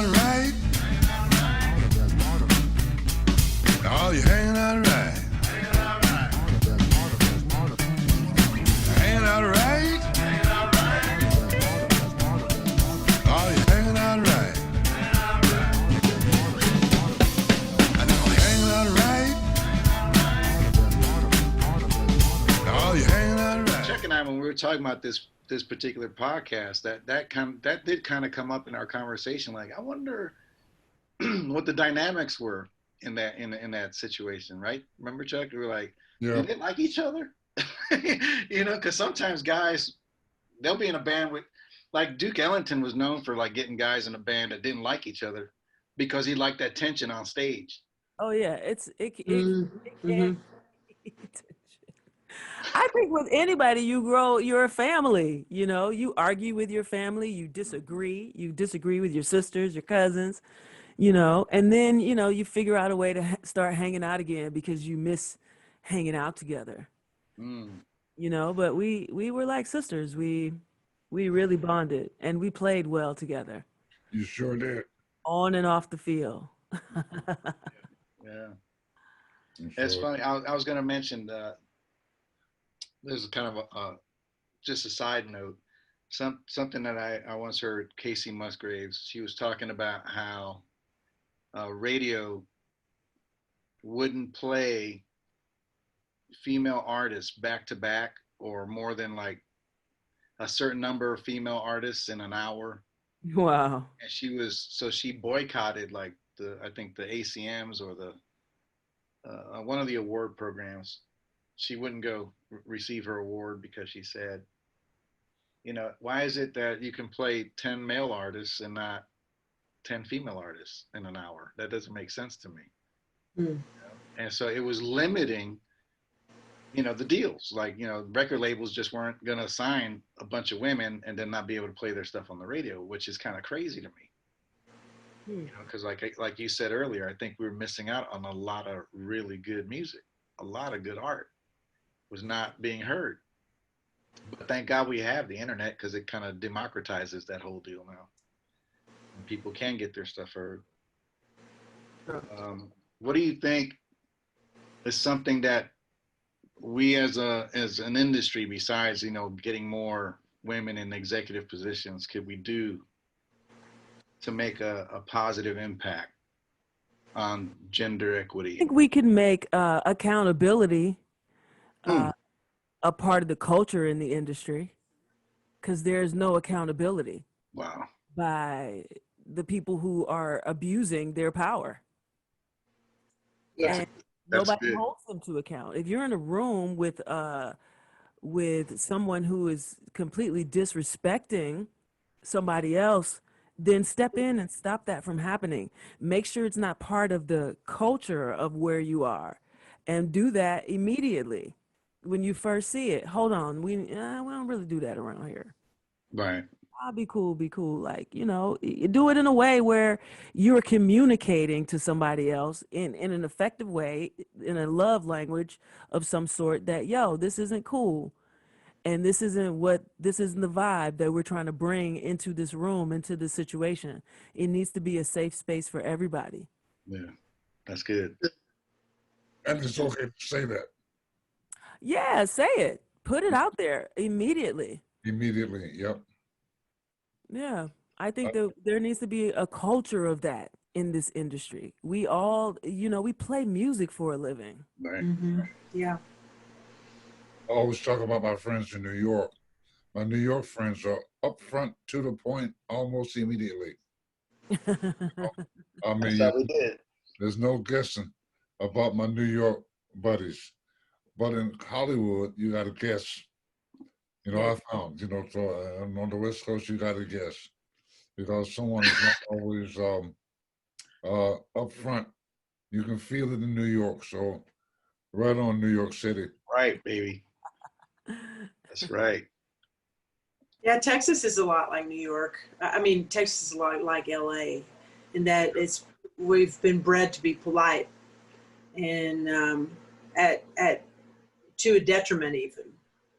out right. Oh, you're hanging out right. Hanging out right. Oh, you're hanging out right. I know, hanging out right. Oh, you're hanging out right. Chuck and I, when we were talking about this particular podcast, that did kind of come up in our conversation. Like, I wonder what the dynamics were in that situation, right? Remember, Chuck? We were like, Yeah. they didn't like each other, you know, because sometimes guys, they'll be in a band with, like Duke Ellington was known for like getting guys in a band that didn't like each other because he liked that tension on stage. Oh yeah, it can. I think with anybody, you grow, you're a family, you know, you argue with your family, you disagree with your sisters, your cousins, you know, and then, you know, you figure out a way to start hanging out again because you miss hanging out together, you know, but we were like sisters. We really bonded and we played well together. You sure did. On and off the field. Yeah. It's funny. I was going to mention there's kind of just a side note, something that I once heard Casey Musgraves. She was talking about how radio wouldn't play female artists back to back or more than like a certain number of female artists in an hour. Wow. And she boycotted like I think the ACMs or the one of the award programs. She wouldn't go receive her award because she said, you know, why is it that you can play 10 male artists and not 10 female artists in an hour? That doesn't make sense to me. You know? And so it was limiting, you know, the deals. Like, you know, record labels just weren't going to sign a bunch of women and then not be able to play their stuff on the radio, which is kind of crazy to me. You know, because like you said earlier, I think we were missing out on a lot of really good music, a lot of good art was not being heard. But thank God we have the internet because it kind of democratizes that whole deal now. And people can get their stuff heard. What do you think is something that we as an industry, besides, you know, getting more women in executive positions, could we do to make a positive impact on gender equity? I think we can make accountability a part of the culture in the industry because there's no accountability. Wow. By the people who are abusing their power. Yeah. And nobody holds them to account. If you're in a room with someone who is completely disrespecting somebody else, then step in and stop that from happening. Make sure it's not part of the culture of where you are, and do that immediately when you first see it. Hold on, we don't really do that around here. Right. I'll be cool. Like, you know, do it in a way where you're communicating to somebody else in an effective way, in a love language of some sort that, yo, this isn't cool. And this isn't the vibe that we're trying to bring into this room, into this situation. It needs to be a safe space for everybody. Yeah, that's good. And it's okay to say that. Yeah, say it. Put it out there immediately. Immediately, yep. Yeah, I think that there needs to be a culture of that in this industry. We all, you know, we play music for a living. Right. Yeah. I always talk about my friends in New York. My New York friends are upfront, to the point, almost immediately. I mean, there's no guessing about my New York buddies. But in Hollywood, you got to guess. You know, I found, you know, so on the West Coast, you got to guess. Because someone is not always upfront. You can feel it in New York. So right on, New York City. Right, baby. That's right. Yeah, Texas is a lot like New York. I mean, Texas is a lot like LA in that we've been bred to be polite and to a detriment even.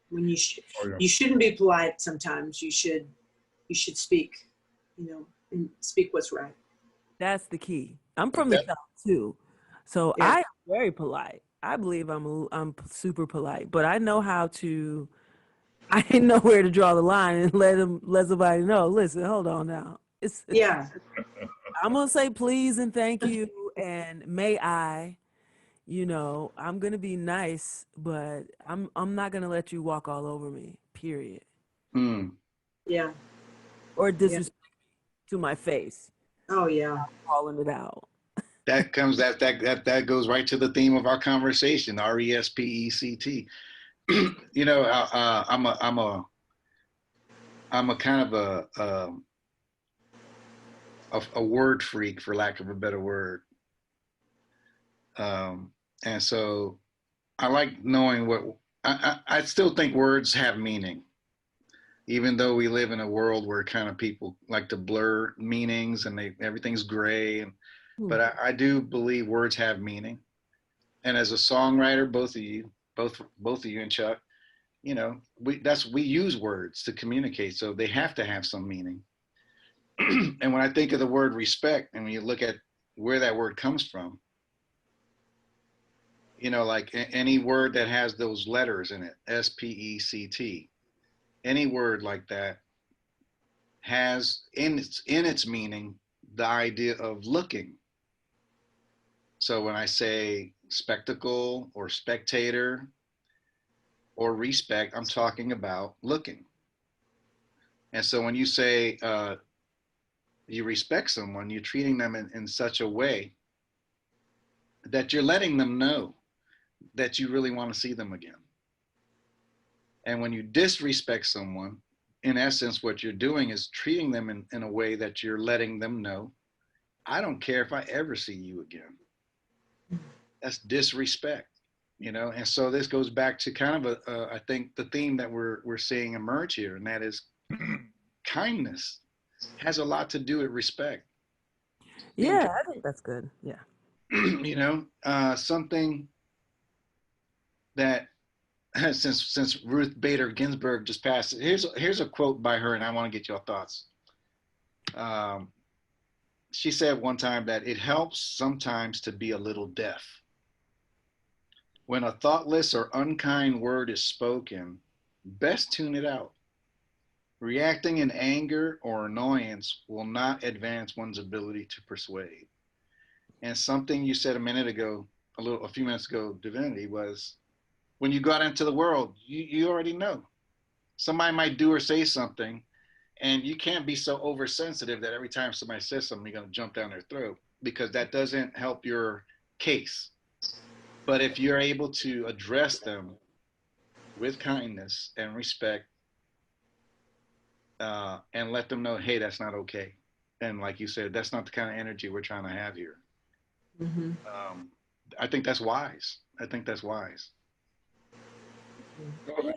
When you shouldn't be polite sometimes. You should speak, you know, and speak what's right. that's the key. I'm from the South too, so Yeah. I am very polite. I believe I'm super polite, but I know how to. I know where to draw the line and let somebody know. Listen, hold on now. Yeah. I'm gonna say please and thank you and may I. You know, I'm gonna be nice, but I'm not gonna let you walk all over me. Period. Hmm. Yeah. Or Yeah. disrespect to my face, Oh, yeah. calling it out. That goes right to the theme of our conversation. R.E.S.P.E.C.T. You know, I'm a kind of a word freak, for lack of a better word. And so I like knowing what I still think words have meaning, even though we live in a world where kind of people like to blur meanings and everything's gray. Hmm. But I do believe words have meaning. And as a songwriter, both of you and Chuck, you know, we use words to communicate, so they have to have some meaning. And when I think of the word respect, and when you look at where that word comes from, you know, like any word that has those letters in it, S-P-E-C-T, any word like that has in its meaning the idea of looking. So when I say spectacle or spectator or respect, I'm talking about looking. And so when you say you respect someone, you're treating them in such a way that you're letting them know that you really want to see them again. And when you disrespect someone, in essence, what you're doing is treating them in a way that you're letting them know, I don't care if I ever see you again. That's disrespect, you know? And so this goes back to kind of I think the theme that we're seeing emerge here, and that is kindness has a lot to do with respect. Yeah, I think that's good. Yeah. You know, something that since Ruth Bader Ginsburg just passed, here's a quote by her, and I want to get your thoughts. Um, she said one time that it helps sometimes to be a little deaf. When a thoughtless or unkind word is spoken, best tune it out. Reacting in anger or annoyance will not advance one's ability to persuade. And something you said a few minutes ago, Divinity, was when you go out into the world, you already know. Somebody might do or say something, and you can't be so oversensitive that every time somebody says something, you're going to jump down their throat, because that doesn't help your case. But if you're able to address them with kindness and respect, and let them know, hey, that's not okay. And like you said, that's not the kind of energy we're trying to have here. Mm-hmm. I think that's wise. I think that's wise. Yeah.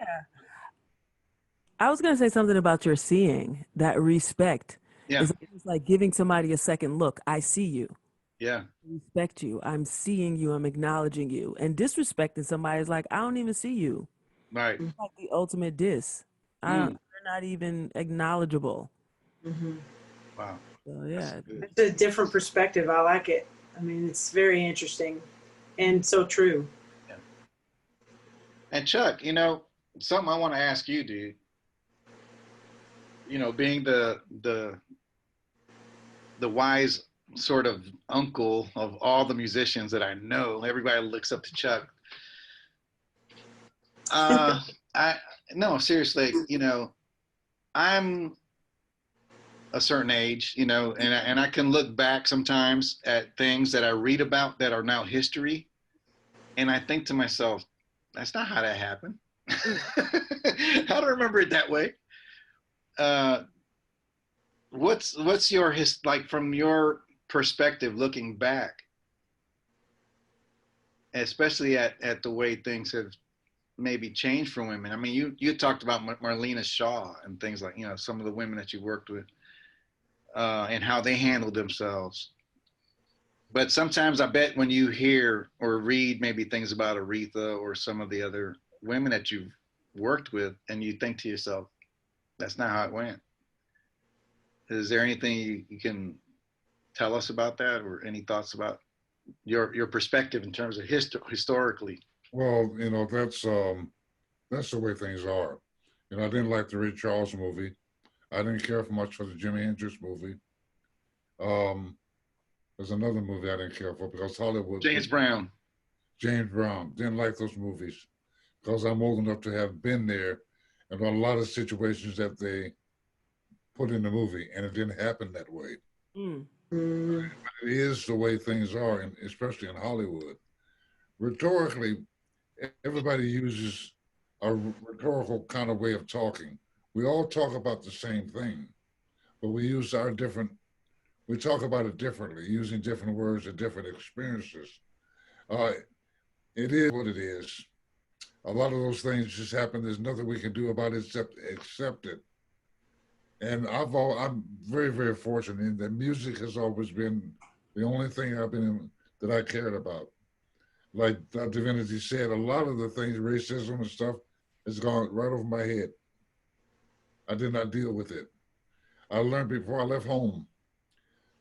I was gonna say something about your seeing that respect Yeah, is almost like giving somebody a second look. I see you, yeah, respect you. I'm seeing you. I'm acknowledging you. And disrespecting somebody is like I don't even see you. right. It's like the ultimate diss. I don't. Mm, You're not even acknowledgeable. Mm-hmm. wow, So that's yeah. good. It's a different perspective. I like it. I mean, it's very interesting and so true. Yeah. And Chuck, you know, something I want to ask you, dude. You know, being the wise sort of uncle of all the musicians that I know, everybody looks up to Chuck. Uh, I no, seriously, you know, I'm a certain age, you know, and I can look back sometimes at things that I read about that are now history, and I think to myself, that's not how that happened. I don't remember it that way. Uh, what's your like from your perspective looking back, especially at the way things have maybe changed for women? I mean, you talked about Marlena Shaw and things like, you know, some of the women that you worked with, and how they handled themselves. But sometimes I bet when you hear or read maybe things about Aretha or some of the other women that you've worked with, and you think to yourself, that's not how it went. Is there anything you can tell us about that, or any thoughts about your perspective in terms of historically? Well, you know, that's the way things are. You know, I didn't like the Ray Charles movie. I didn't care for much for the Jimi Hendrix movie. There's another movie I didn't care for because Hollywood. James Brown. James Brown. Didn't like those movies because I'm old enough to have been there and a lot of situations that they put in the movie, and it didn't happen that way. Mm. But it is the way things are, and especially in Hollywood. Rhetorically, everybody uses a rhetorical kind of way of talking. We all talk about the same thing, but we talk about it differently, using different words and different experiences. It is what it is. A lot of those things just happen. There's nothing we can do about it except accept it. And I'm very, very fortunate in that music has always been the only thing that I cared about. Like Divinity said, a lot of the things, racism and stuff, has gone right over my head. I did not deal with it. I learned before I left home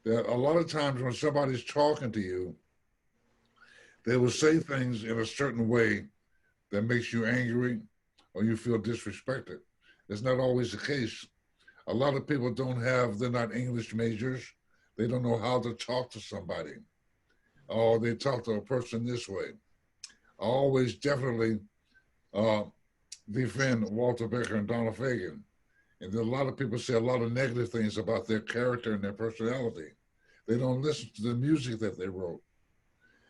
that a lot of times when somebody's talking to you, they will say things in a certain way that makes you angry or you feel disrespected. It's not always the case. A lot of people they're not English majors. They don't know how to talk to somebody. Or they talk to a person this way. I always definitely defend Walter Becker and Donald Fagen. And a lot of people say a lot of negative things about their character and their personality. They don't listen to the music that they wrote.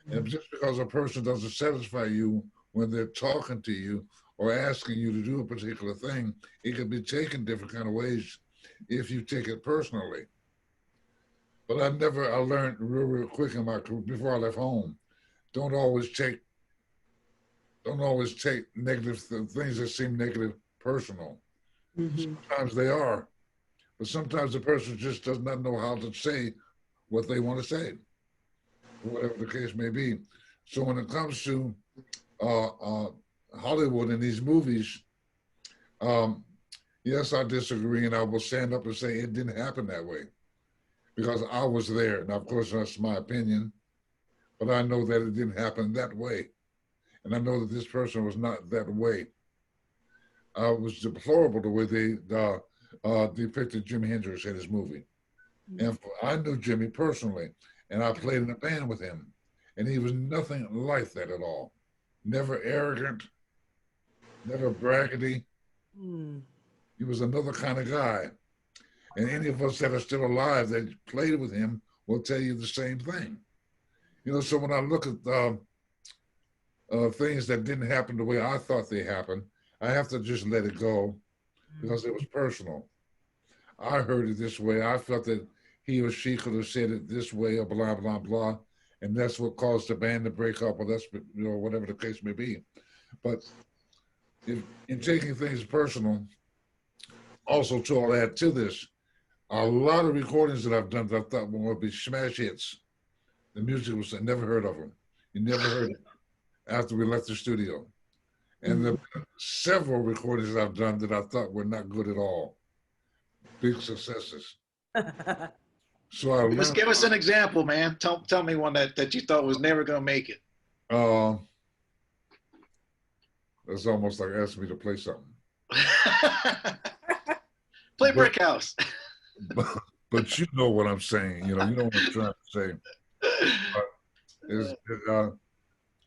And just because a person doesn't satisfy you when they're talking to you or asking you to do a particular thing, it can be taken different kind of ways if you take it personally. But I learned real quick in my career before I left home, don't always take negative things that seem negative personal. Sometimes they are, but sometimes the person just does not know how to say what they want to say, whatever the case may be. So when it comes to Hollywood and these movies, yes, I disagree, and I will stand up and say it didn't happen that way because I was there. Now, of course, that's my opinion, but I know that it didn't happen that way. And I know that this person was not that way. It was deplorable the way they depicted Jimi Hendrix in his movie. And I knew Jimmy personally, and I played in a band with him, and he was nothing like that at all. Never arrogant, never braggedy. He was another kind of guy. And any of us that are still alive that played with him will tell you the same thing. You know, so when I look at things that didn't happen the way I thought they happened, I have to just let it go because it was personal. I heard it this way. I felt that he or she could have said it this way or blah, blah, blah. And that's what caused the band to break up, or that's, whatever the case may be. But in taking things personal, also too, I'll add to this, a lot of recordings that I've done that I thought would be smash hits. The music was, I never heard of them. You never heard it after we left the studio. And there were several recordings that I've done that I thought were not good at all. Big successes. So I learned. Just give us an example, man. Tell me one that you thought was never going to make it. That's almost like asking me to play something. Play Brick House. But you know what I'm saying. You know what I'm trying to say.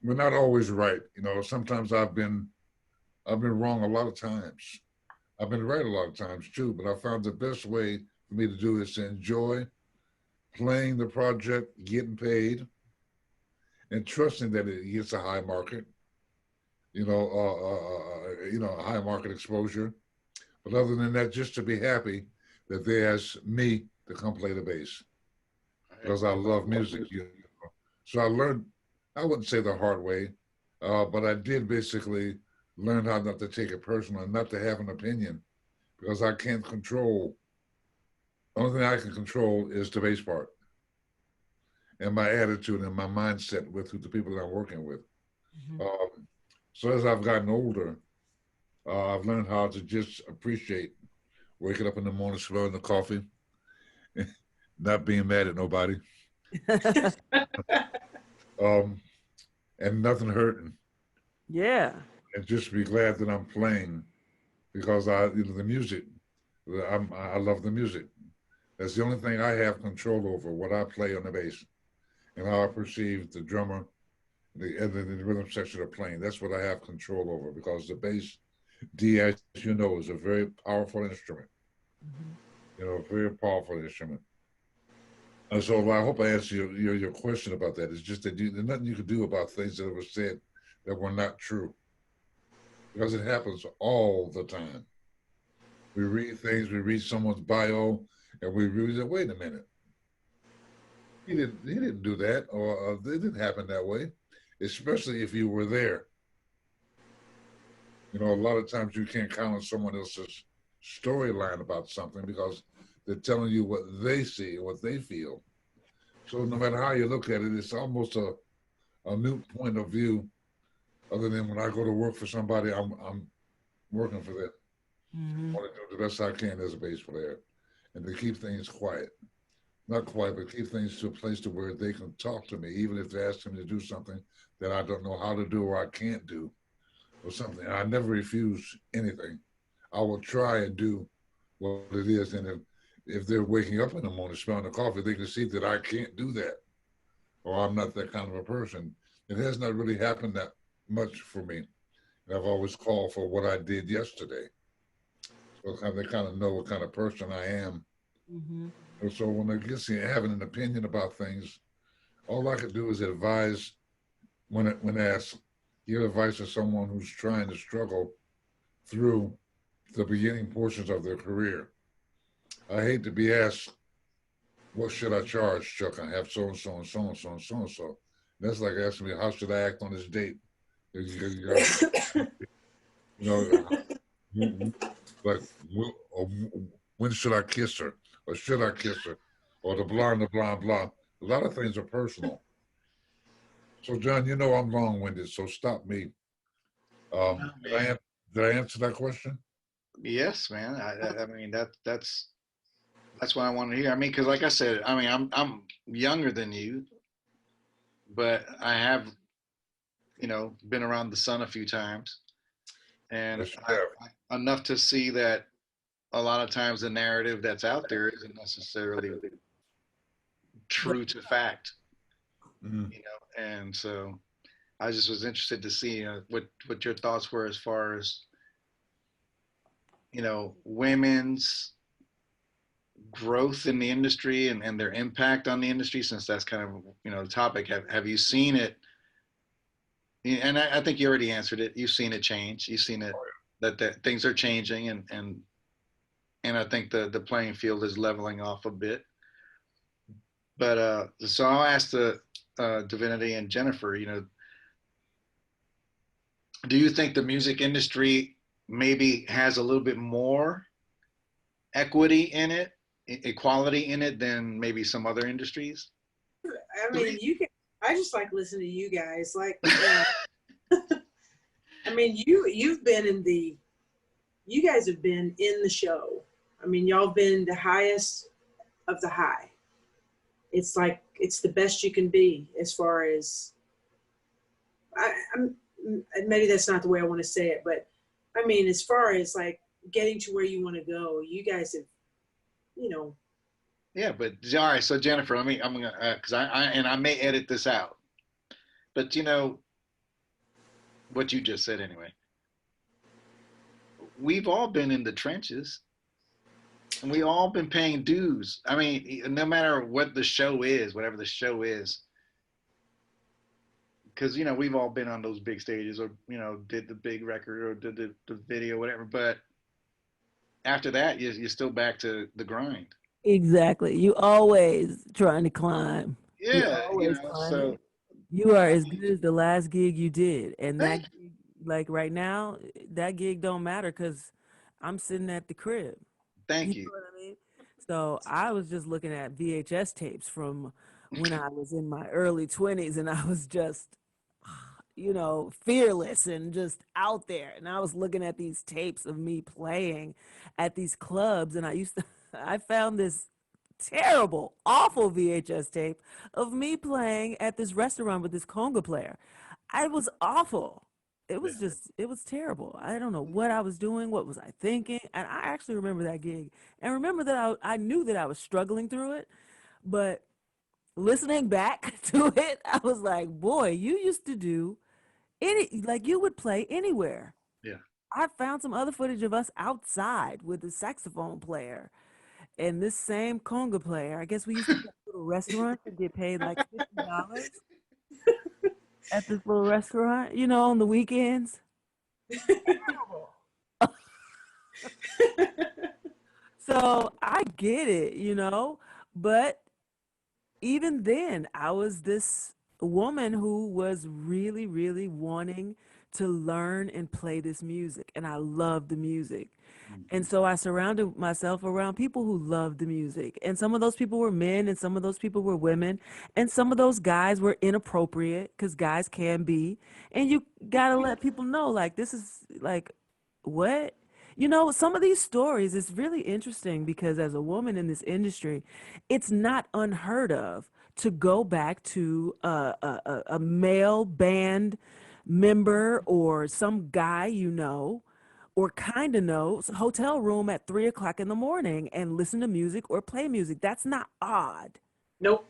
We're not always right. You know, sometimes I've been wrong a lot of times. I've been right a lot of times too, but I found the best way for me to do is to enjoy playing the project, getting paid, and trusting that it gets a high market, a high market exposure. But other than that, just to be happy that they asked me to come play the bass because I love music. So I learned, I wouldn't say the hard way, but I did basically learn how not to take it personal and not to have an opinion because I can't control. The only thing I can control is the bass part and my attitude and my mindset with the people that I'm working with. So as I've gotten older, I've learned how to just appreciate waking up in the morning, smelling the coffee, not being mad at nobody, um, and nothing hurting, Yeah. and just be glad that I'm playing because the music, I love the music. That's the only thing I have control over, what I play on the bass and how I perceive the drummer, the rhythm section of playing. That's what I have control over because the bass, D, as you know, is a very powerful instrument. You know, a very powerful instrument. And so I hope I answered your question about that. It's just that there's nothing you can do about things that were said that were not true because it happens all the time. We read things, we read someone's bio, and we read it. Wait a minute, he didn't do that, or it didn't happen that way. Especially if you were there. You know, a lot of times you can't count on someone else's storyline about something because they're telling you what they see, what they feel. So no matter how you look at it, it's almost a new point of view. Other than when I go to work for somebody, I'm working for them. I want to do the best I can as a bass player, and to keep things quiet, not quiet, but keep things to a place to where they can talk to me, even if they're asking me to do something that I don't know how to do or I can't do, or something. I never refuse anything. I will try and do what it is, and if they're waking up in the morning smelling the coffee, they can see that I can't do that, or I'm not that kind of a person. It has not really happened that much for me. And I've always called for what I did yesterday. So they kind of know what kind of person I am. And so when I get having an opinion about things, all I could do is advise when asked, give advice to someone who's trying to struggle through the beginning portions of their career. I hate to be asked, what should I charge, Chuck? I have so and so and so and so and so and so. That's like asking me, how should I act on this date? You know, like, when should I kiss her? Or should I kiss her? Or the blah, blah. A lot of things are personal. So, John, you know I'm long-winded, so stop me. Did I answer that question? Yes, man. I mean that's what I want to hear. I mean, because like I said, I mean I'm younger than you, but I have been around the sun a few times, and Yes, you have. enough to see that a lot of times the narrative that's out there isn't necessarily true to fact. Mhm. And so I just was interested to see what your thoughts were as far as women's growth in the industry and their impact on the industry, since that's kind of the topic. Have you seen it? And I think you already answered it. You've seen it change. You've seen it that things are changing, and I think the playing field is leveling off a bit. But so I'll ask the Divinity and Jennifer. Do you think the music industry maybe has a little bit more equity in it, equality in it than maybe some other industries? I mean, I just like listening to you guys. Like, I mean, you guys have been in the show. I mean, y'all been the highest of the high. It's like it's the best you can be as far as I'm. Maybe that's not the way I want to say it, but I mean, as far as like getting to where you want to go, you guys have, Yeah, but all right. So Jennifer, I'm gonna because I may edit this out, but what you just said anyway. We've all been in the trenches, and we all been paying dues. I mean, no matter what the show is, whatever the show is, because we've all been on those big stages, or did the big record, or did the video, whatever. But after that, you're still back to the grind. Exactly. You always trying to climb. You Yeah, always so climbing. You are as good as the last gig you did. And that gig, like right now, that gig don't matter because I'm sitting at the crib. thank You you. know what I mean? So I was just looking at VHS tapes from when I was in my early 20s and I was just, fearless and just out there. And I was looking at these tapes of me playing at these clubs and I found this terrible, awful VHS tape of me playing at this restaurant with this conga player. I was awful. It was just, it was terrible. I don't know what I was doing. What was I thinking? And I actually remember that gig and remember that I knew that I was struggling through it, but listening back to it, I was like, boy, you used to do like you would play anywhere. Yeah. I found some other footage of us outside with the saxophone player and this same conga player. I guess we used to go to a restaurant to get paid like $50 at this little restaurant, you know, on the weekends. So I get it, you know, but even then, I was this woman who was really, really wanting to learn and play this music, and I loved the music. And so I surrounded myself around people who loved the music. And some of those people were men, and some of those people were women, and some of those guys were inappropriate because guys can be. And you got to let people know, like, this is like, what? You know, some of these stories is really interesting because as a woman in this industry, it's not unheard of to go back to a male band member or some guy you know or kind of knows hotel room at 3 o'clock in the morning and listen to music or play music. That's not odd. Nope.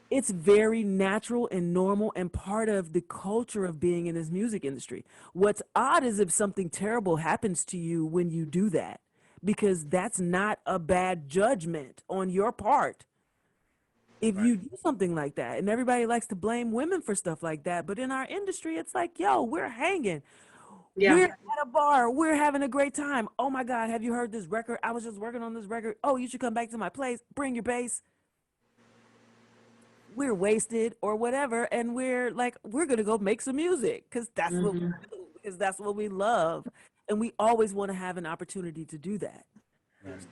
It's very natural and normal and part of the culture of being in this music industry. What's odd is if something terrible happens to you when you do that, because that's not a bad judgment on your part. If you do something like that, and everybody likes to blame women for stuff like that, but in our industry, it's like, yo, we're hanging. Yeah. We're at a bar. We're having a great time. Oh my God, have you heard this record? I was just working on this record. Oh, you should come back to my place. Bring your bass. We're wasted or whatever, and we're like, we're gonna go make some music because that's what we do, because that's what we love, and we always want to have an opportunity to do that.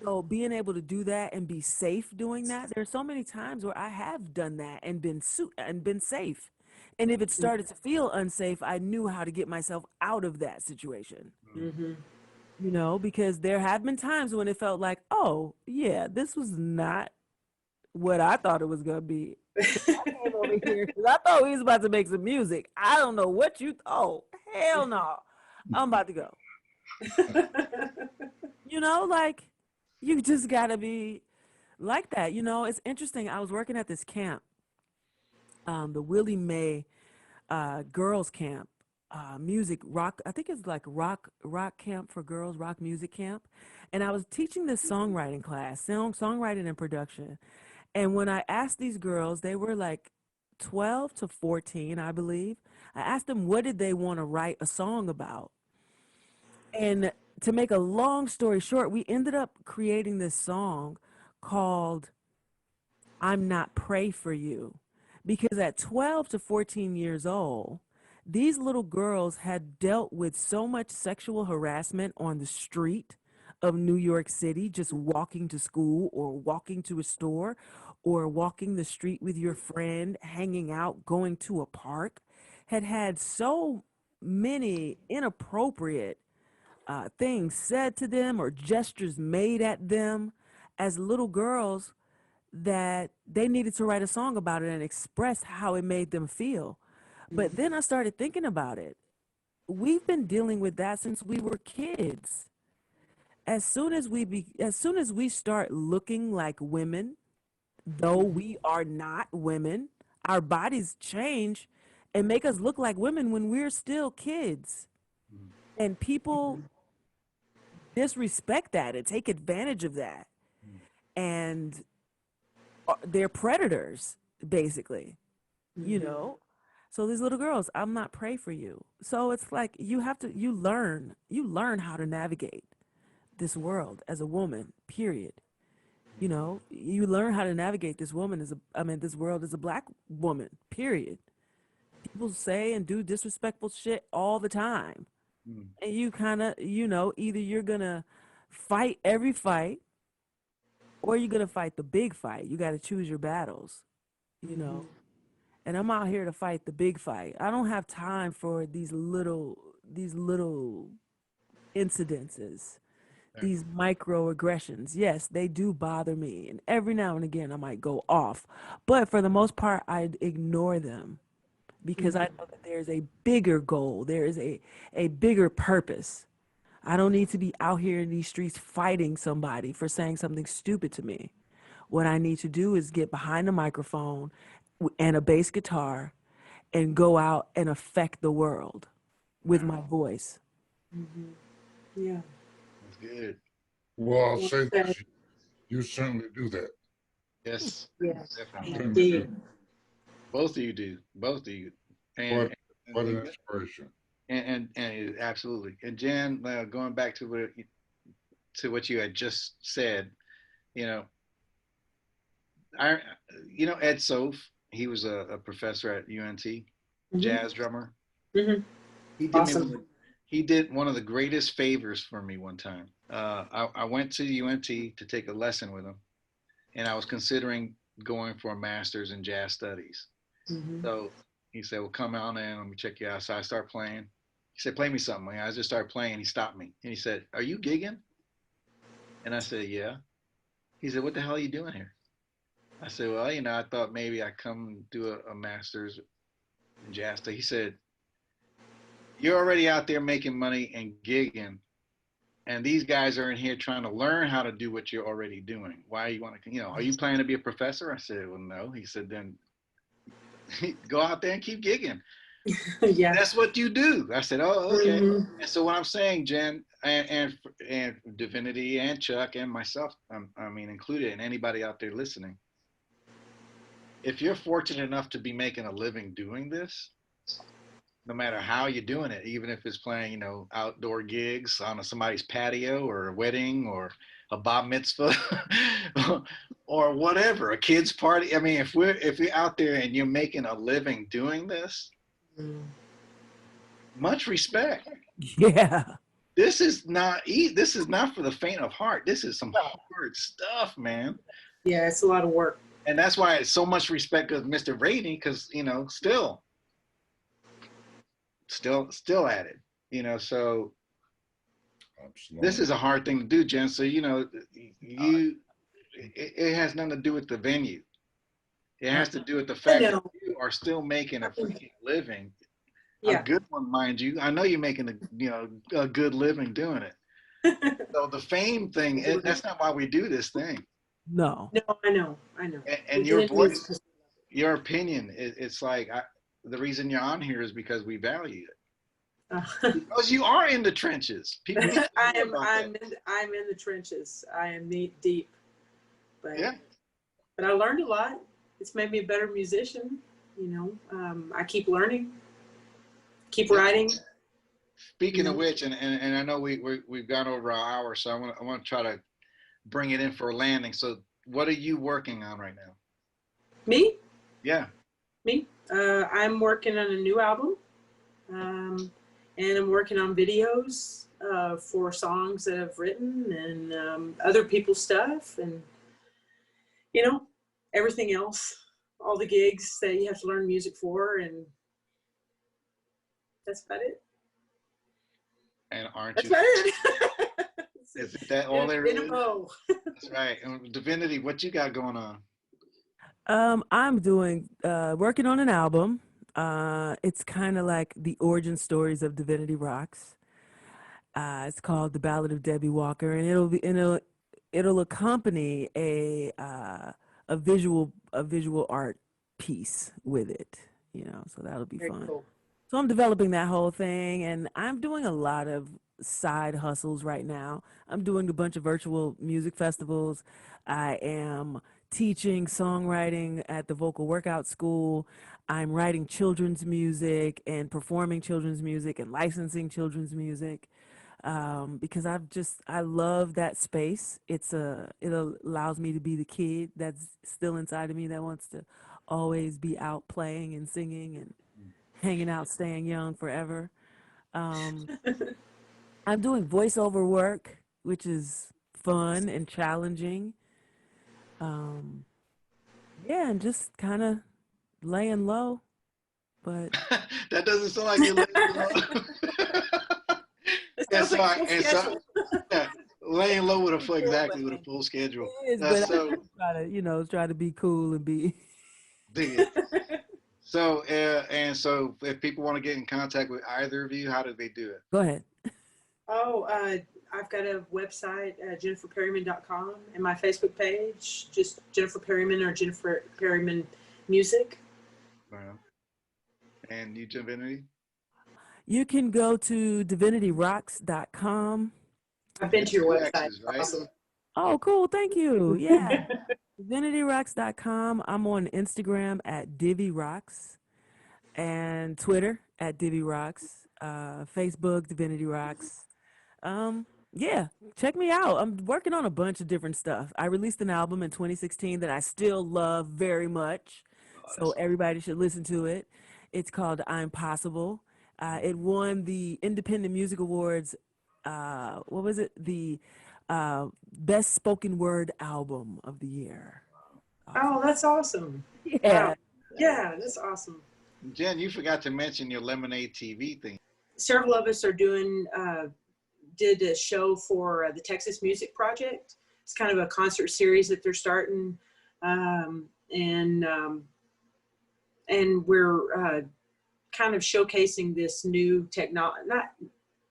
So being able to do that and be safe doing that, there's so many times where I have done that and been safe, and if it started to feel unsafe, I knew how to get myself out of that situation. Mm-hmm. You know, because there have been times when it felt like, oh yeah, this was not what I thought it was gonna be. I came over here because I thought we was about to make some music. I don't know what you thought. Hell no. I'm about to go. You know, like you just gotta be like that. You know, it's interesting. I was working at this camp, the Willie Mae girls camp, music rock. I think it's like rock camp for girls, rock music camp. And I was teaching this songwriting class, songwriting and production. And when I asked these girls, they were like 12 to 14, I believe. I asked them, what did they want to write a song about? And to make a long story short, we ended up creating this song called I'm Not Pray for You. Because at 12 to 14 years old, these little girls had dealt with so much sexual harassment on the street of New York City, just walking to school or walking to a store or walking the street with your friend, hanging out, going to a park, had so many inappropriate things said to them or gestures made at them as little girls that they needed to write a song about it and express how it made them feel. But then I started thinking about it. We've been dealing with that since we were kids. As soon as we start looking like women, though we are not women, our bodies change and make us look like women when we're still kids. And people disrespect that and take advantage of that. And they're predators, basically, you know? So these little girls, I'm not pray for you. So it's like you learn how to navigate this world as a woman, period. You know, you learn how to navigate this world as a black woman, period. People say and do disrespectful shit all the time. And you kind of, you know, either you're going to fight every fight or you're going to fight the big fight. You got to choose your battles, you know. And I'm out here to fight the big fight. I don't have time for these little incidences. these microaggressions. Yes, they do bother me. And every now and again, I might go off. But for the most part, I ignore them because I know that there's a bigger goal. There is a bigger purpose. I don't need to be out here in these streets fighting somebody for saying something stupid to me. What I need to do is get behind a microphone and a bass guitar and go out and affect the world with my voice. Yeah. That's good. Well, I'll Well say said. this, you certainly do that. Yes, Yes. definitely. Indeed. Both of you do. Both of you. What, And, what an inspiration. and absolutely. And Jen, going back to what you had just said, you know, I, Ed Soph, he was a professor at UNT, jazz drummer. Mm-hmm. He did Awesome. he did one of the greatest favors for me one time. I went to UNT to take a lesson with him, and I was considering going for a master's in jazz studies. Mm-hmm. So he said, "Well, come on in. Let me check you out." So I start playing. He said, "Play me something." I just started playing. He stopped me and he said, "Are you gigging?" And I said, "Yeah." He said, "What the hell are you doing here?" I said, "Well, I thought maybe I'd come do a master's in jazz." He said, "You're already out there making money and gigging, and these guys are in here trying to learn how to do what you're already doing. Why you want to, are you planning to be a professor?" I said, "Well, no." He said, "Then go out there and keep gigging. Yeah. That's what you do." I said, "Oh, okay." Mm-hmm. And so what I'm saying, Jen, and Divinity and Chuck and myself, included, and anybody out there listening, if you're fortunate enough to be making a living doing this, no matter how you're doing it, even if it's playing, outdoor gigs on somebody's patio or a wedding or a bar mitzvah or whatever, a kid's party. I mean, if you're out there and you're making a living doing this, much respect. Yeah. This is not this is not for the faint of heart. This is some hard stuff, man. Yeah, it's a lot of work. And that's why it's so much respect of Mr. Rainey, because still at it, so Absolutely. this is a hard thing to do, Jen. So it has nothing to do with the venue. It has to do with the fact that you are still making a freaking living. Yeah. A good one, mind you. I know you're making a good living doing it. So the fame thing, that's not why we do this thing. No. No, I know. And your voice, your opinion, it's like the reason you're on here is because we value it. Because you are in the trenches. People need to know about that. I'm in the trenches. I am knee deep. But Yeah. But I learned a lot. It's made me a better musician. I keep learning, keep writing. Speaking of which, and I know we've gone over our hour, so I want to try to bring it in for a landing. So what are you working on right now? Me? Yeah. Me? I'm working on a new album. And I'm working on videos for songs that I've written and other people's stuff and, everything else, all the gigs that you have to learn music for, and that's about it. And That's about it. Is that all there is? In a bow. That's right. And Divinity, what you got going on? I'm doing working on an album. It's kind of like the origin stories of Divinity Roxx. It's called The Ballad of Debbie Walker, and it'll accompany a visual art piece with it. So that'll be Very fun. cool. So I'm developing that whole thing, and I'm doing a lot of side hustles right now. I'm doing a bunch of virtual music festivals. I am teaching songwriting at the Vocal Workout School. I'm writing children's music and performing children's music and licensing children's music because I love that space. It allows me to be the kid that's still inside of me that wants to always be out playing and singing and hanging out, staying young forever. I'm doing voiceover work, which is fun and challenging. Yeah, and just kind of laying low, but That doesn't sound like you're laying low. laying low with a full, Yeah, exactly but with a full schedule. it is, but So I try to, try to be cool and be. dig it. So so if people want to get in contact with either of you, how do they do it? Go ahead. Oh, I've got a website, jenniferperryman.com, and my Facebook page, just Jennifer Perryman or Jennifer Perryman Music. Wow. And you, Divinity? You can go to divinityroxx.com. I've been to your Two website. X's, right? Awesome. Oh, cool. Thank you. Yeah. divinityroxx.com. I'm on Instagram at DiviRoxx and Twitter at DiviRoxx, Facebook, Divinity Roxx. Yeah, check me out. I'm working on a bunch of different stuff. I released an album in 2016 that I still love very much. So everybody should listen to it. It's called I'm Possible. It won the Independent Music Awards. What was it? The Best Spoken Word Album of the Year. Oh, that's awesome. Yeah. Wow. Yeah, that's awesome. Jen, you forgot to mention your LemonadeTV thing. Several of us are doing, did a show for the Texas Music Project. It's kind of a concert series that they're starting. And we're kind of showcasing this new technology, not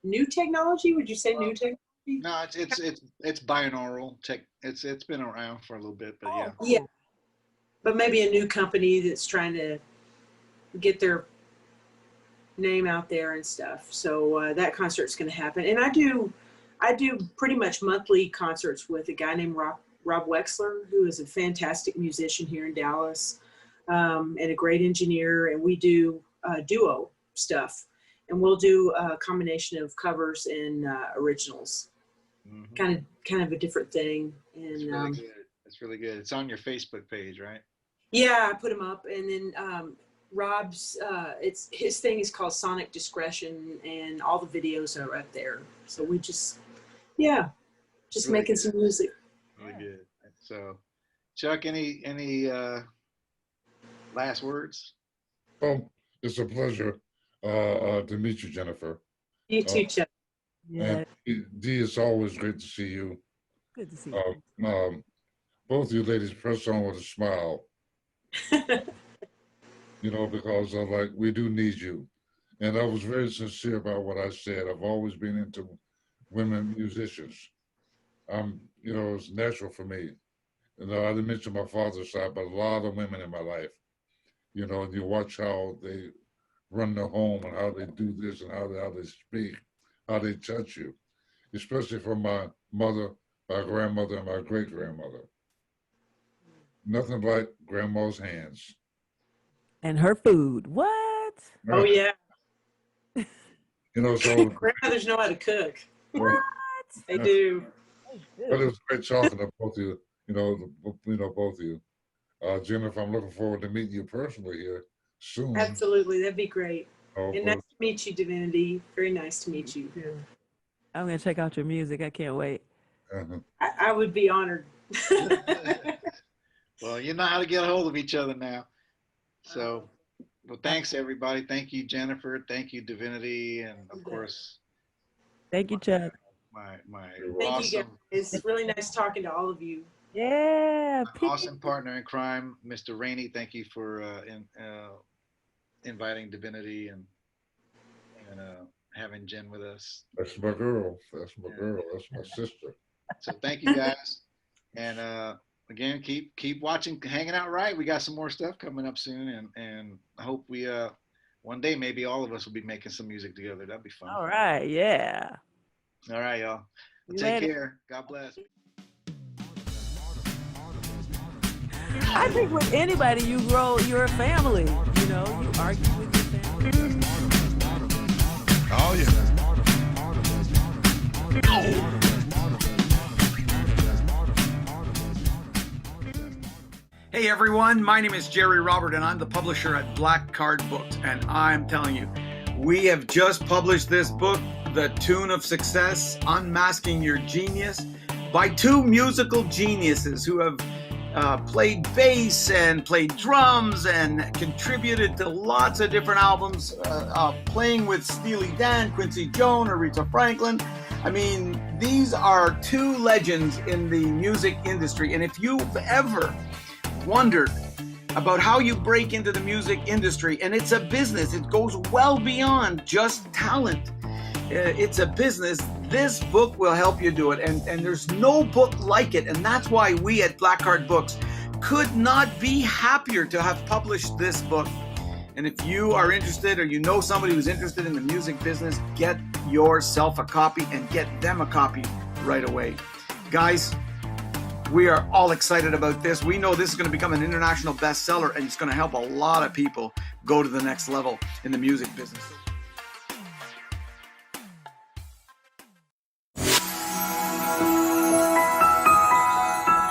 new technology. Would you say new technology? No, it's binaural tech. It's been around for a little bit, but yeah. Yeah. But maybe a new company that's trying to get their name out there and stuff. So that concert's going to happen. And I do pretty much monthly concerts with a guy named Rob Wexler, who is a fantastic musician here in Dallas, and a great engineer. And we do duo stuff, and we'll do a combination of covers and originals. Mm-hmm. Kind of a different thing. And It's really good. It's really good. It's on your Facebook page, right? yeah, I put them up, and then Rob's his thing is called Sonic Discretion, and all the videos are up there. So we just really making good. some music. Really good. So, Chuck, any last words? Oh, it's a pleasure to meet you, Jennifer. You too, Chuck. Yeah. And Dee, it's always great to see you. Good to see you. Both you ladies press on with a smile, because like we do need you. And I was very sincere about what I said. I've always been into women musicians. It's natural for me. I didn't mention my father's side, but a lot of women in my life, and you watch how they run their home and how they do this and how they speak, how they touch you, especially from my mother, my grandmother, and my great-grandmother. Nothing like grandma's hands. And her food. What? Oh yeah. So Grandmothers know how to cook. What? They do. but it was great talking to both of you. Both of you. Jennifer, I'm looking forward to meeting you personally here soon. Absolutely, that'd be great. Oh, And nice to meet you, Divinity. Very nice to meet you. I'm going to check out your music. I can't wait. uh-huh. I would be honored. Well, you know how to get a hold of each other now. So, well, thanks everybody. Thank you, Jennifer. Thank you, Divinity, and of course, Thank you, Chuck. my Thank you, awesome, guys. It's really nice talking to all of you. Yeah. awesome partner in crime, Mr. Rainey. Thank you for inviting Divinity and having Jen with us. That's my girl. That's my girl. That's my sister. So thank you guys, and again, keep watching, hanging out right. We got some more stuff coming up soon, and I hope we one day maybe all of us will be making some music together. That'd be fun. All right. Yeah. All right, y'all. Well, Later. take care. God bless. I think with anybody, you're a family. You argue with your family. Oh, yeah. Hey everyone, my name is Jerry Robert and I'm the publisher at Black Card Books, and I'm telling you, we have just published this book, The Tune of Success, Unmasking Your Genius, by two musical geniuses who have played bass and played drums and contributed to lots of different albums, playing with Steely Dan, Quincy Jones, Aretha Franklin. I mean, these are two legends in the music industry. And if you've ever wondered about how you break into the music industry, and it's a business, it goes well beyond just talent. It's a business. This book will help you do it. And there's no book like it. And that's why we at Black Card Books could not be happier to have published this book. And if you are interested, or you know somebody who's interested in the music business, get yourself a copy and get them a copy right away. Guys, we are all excited about this. We know this is going to become an international bestseller, and it's going to help a lot of people go to the next level in the music business.